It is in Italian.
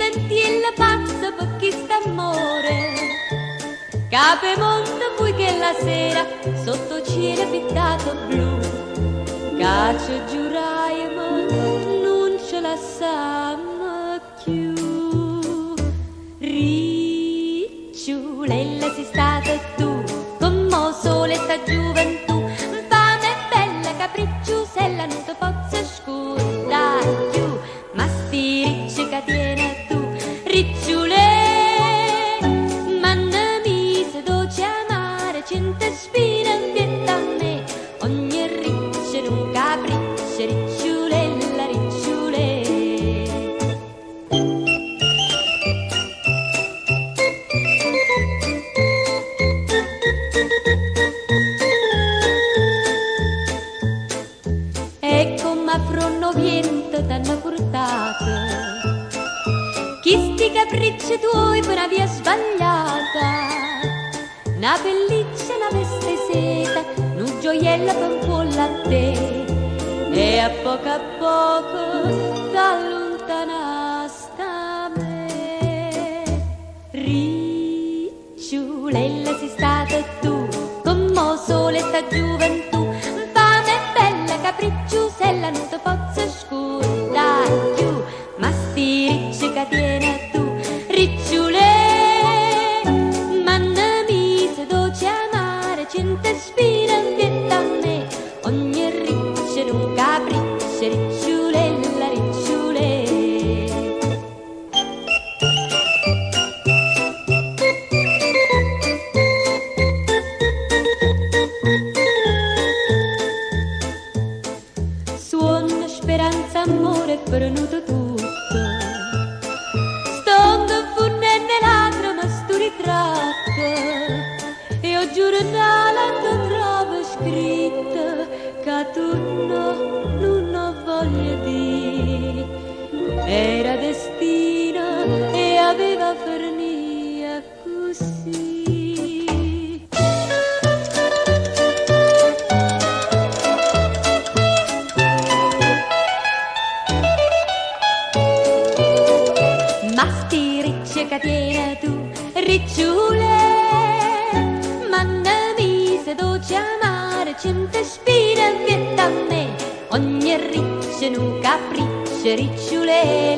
diventi la pazza per chi sta amore. Cape mondo poi che la sera sotto cielo pittato blu, caccio giurai ma non ce la sammo più. Ricciulella sei stata tu, come sole sta gioventù, fame bella capricciosella non ti posso scordare più, ma sti ricci che tiene tu, ricciulella. Cente spina vieta a me, ogni riccia in un capriccio, ricciulella, ricciulè. E come fronno viento t'hanno portato, chi sti capricci tuoi per una via sbagliata. Una pelliccia, una veste seta, un gioiello per un po' latte, e a poco t'allontanaste a me. Ricciulella sei stata tu, come sole sta gioventù, fame bella capricciosella non ti posso scordare più, ma sti ricci che tiene tu, ricciulella. Cente spina vieta a me, ogni riccia in un capriccio, ricciulella, ricciulè. Suona speranza, amore, è venuto tutto, stonda funnenne lacrime sto ritratto. E ho giornale che trovo scritto che tu non ho voglia di. Era destino e aveva fernia così. Ma sti ricci che tieni tu, ricciule, dolce amare, cente spina vieta a me, ogni riccia in un capriccio, ricciulè.